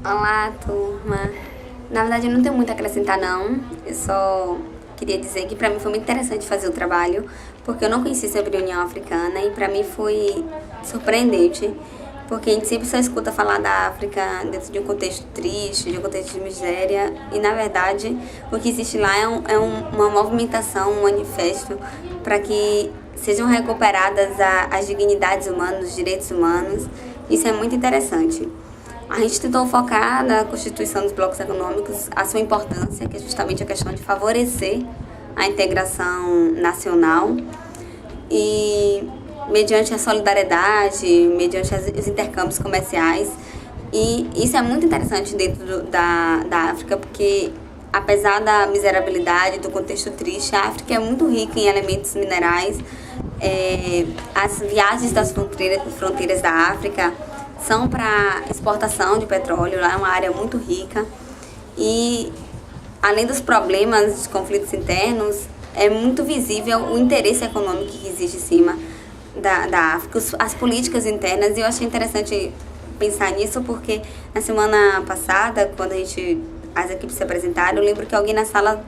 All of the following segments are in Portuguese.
Olá, turma. Na verdade, eu não tenho muito a acrescentar, não. Eu só queria dizer que pra mim foi muito interessante fazer o trabalho, porque eu não conhecia sobre a União Africana e pra mim foi surpreendente, porque a gente sempre só escuta falar da África dentro de um contexto triste, de um contexto de miséria, e na verdade o que existe lá uma movimentação, um manifesto para que sejam recuperadas as dignidades humanas, os direitos humanos. Isso é muito interessante. A gente tentou focar na constituição dos blocos econômicos a sua importância, que é justamente a questão de favorecer a integração nacional e mediante a solidariedade, mediante os intercâmbios comerciais. E isso é muito interessante dentro da África, porque apesar da miserabilidade, do contexto triste, a África é muito rica em elementos minerais. As viagens das fronteiras da África são para exportação de petróleo, lá é uma área muito rica. E além dos problemas de conflitos internos, é muito visível o interesse econômico que existe em cima da África, as políticas internas. E eu achei interessante pensar nisso porque na semana passada, quando as equipes se apresentaram, eu lembro que alguém na sala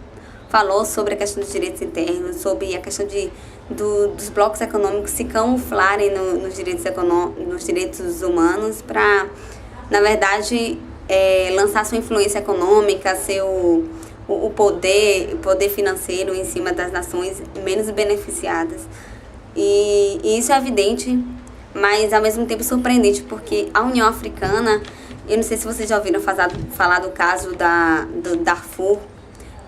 falou sobre a questão dos direitos internos, sobre a questão dos blocos econômicos se camuflarem nos direitos humanos para, na verdade, lançar sua influência econômica, o poder financeiro em cima das nações menos beneficiadas. E isso é evidente, mas ao mesmo tempo surpreendente, porque a União Africana, eu não sei se vocês já ouviram falar do caso do Darfur,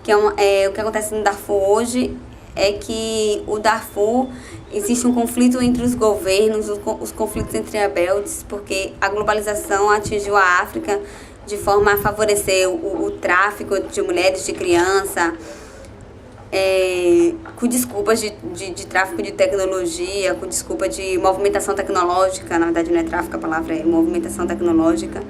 que o que acontece no Darfur hoje é que o Darfur existe um conflito entre os governos, os conflitos entre rebeldes, porque a globalização atingiu a África de forma a favorecer o tráfico de mulheres, de criança, com desculpas de tráfico de tecnologia, com desculpa de movimentação tecnológica. Na verdade não é tráfico, a palavra é movimentação tecnológica.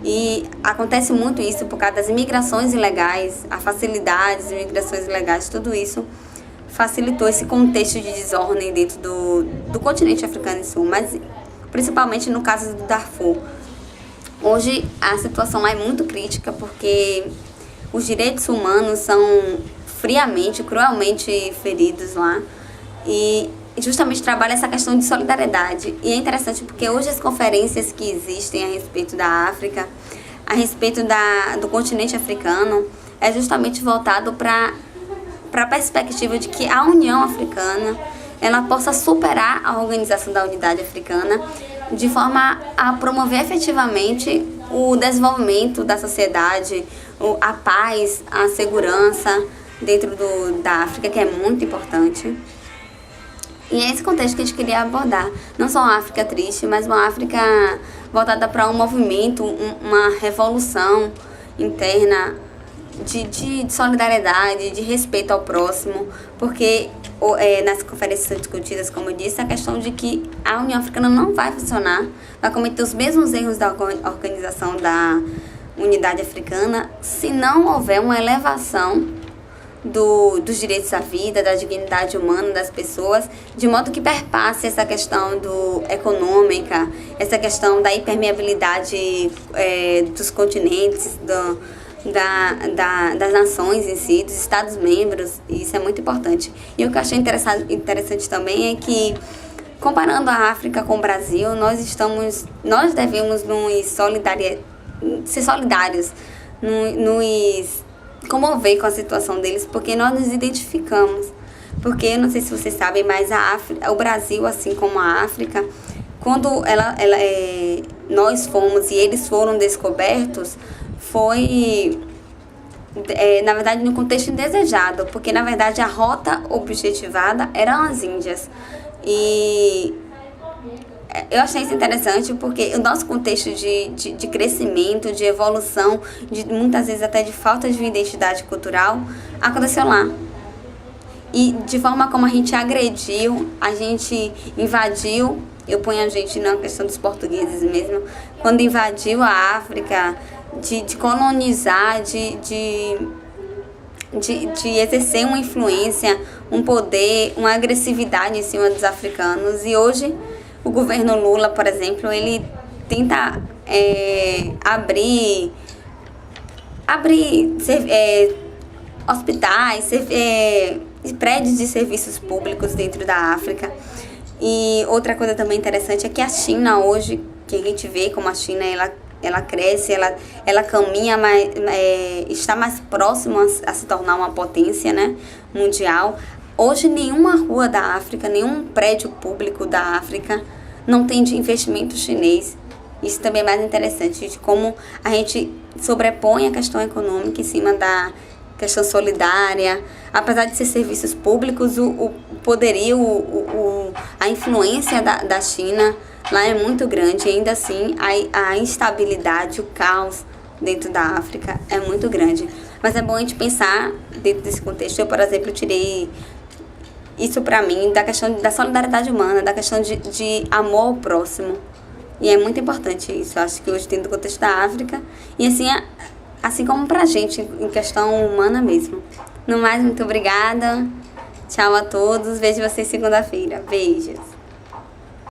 E acontece muito isso por causa das imigrações ilegais, a facilidade das imigrações ilegais, tudo isso facilitou esse contexto de desordem dentro do continente africano em si, mas principalmente no caso do Darfur. Hoje a situação lá é muito crítica porque os direitos humanos são friamente, cruelmente feridos lá, e justamente trabalha essa questão de solidariedade. E é interessante porque hoje as conferências que existem a respeito da África, a respeito do continente africano, é justamente voltado para a perspectiva de que a União Africana ela possa superar a Organização da Unidade Africana de forma a promover efetivamente o desenvolvimento da sociedade, a paz, a segurança dentro da África, que é muito importante. E é esse contexto que a gente queria abordar. Não só uma África triste, mas uma África voltada para um movimento, uma revolução interna de solidariedade, de respeito ao próximo, porque nas conferências discutidas, como eu disse, a questão de que a União Africana não vai funcionar, vai cometer os mesmos erros da organização da Unidade Africana se não houver uma elevação dos direitos à vida, da dignidade humana das pessoas, de modo que perpasse essa questão econômica, essa questão da impermeabilidade dos continentes, das nações em si, dos Estados-membros. E isso é muito importante. E o que eu achei interessante também é que, comparando a África com o Brasil, nós devemos ser solidários, nos comover com a situação deles, porque nós nos identificamos. Porque, eu não sei se vocês sabem, mas o Brasil, assim como a África, quando nós fomos e eles foram descobertos, foi, na verdade, no contexto indesejado, porque, na verdade, a rota objetivada eram as Índias. E eu achei isso interessante porque o nosso contexto de crescimento, de evolução, muitas vezes até de falta de identidade cultural, aconteceu lá. E de forma como a gente agrediu, a gente invadiu, eu ponho a gente na questão dos portugueses mesmo, quando invadiu a África, de colonizar, de exercer uma influência, um poder, uma agressividade em cima dos africanos. E hoje o governo Lula, por exemplo, ele tenta abrir abrir hospitais, prédios de serviços públicos dentro da África. E outra coisa também interessante é que a China hoje, que a gente vê como a China ela cresce, ela caminha, está mais próxima a se tornar uma potência, né, mundial. Hoje nenhuma rua da África, nenhum prédio público da África não tem de investimento chinês. Isso também é mais interessante, de como a gente sobrepõe a questão econômica em cima da questão solidária. Apesar de ser serviços públicos, o poderio, a influência da China lá é muito grande. E ainda assim, a instabilidade, o caos dentro da África é muito grande. Mas é bom a gente pensar dentro desse contexto. Eu, por exemplo, tirei isso pra mim da questão da solidariedade humana, da questão de amor ao próximo. E é muito importante isso. Eu acho que hoje, dentro do contexto da África, e assim como pra gente, em questão humana mesmo. No mais, muito obrigada. Tchau a todos. Vejo vocês segunda-feira. Beijos.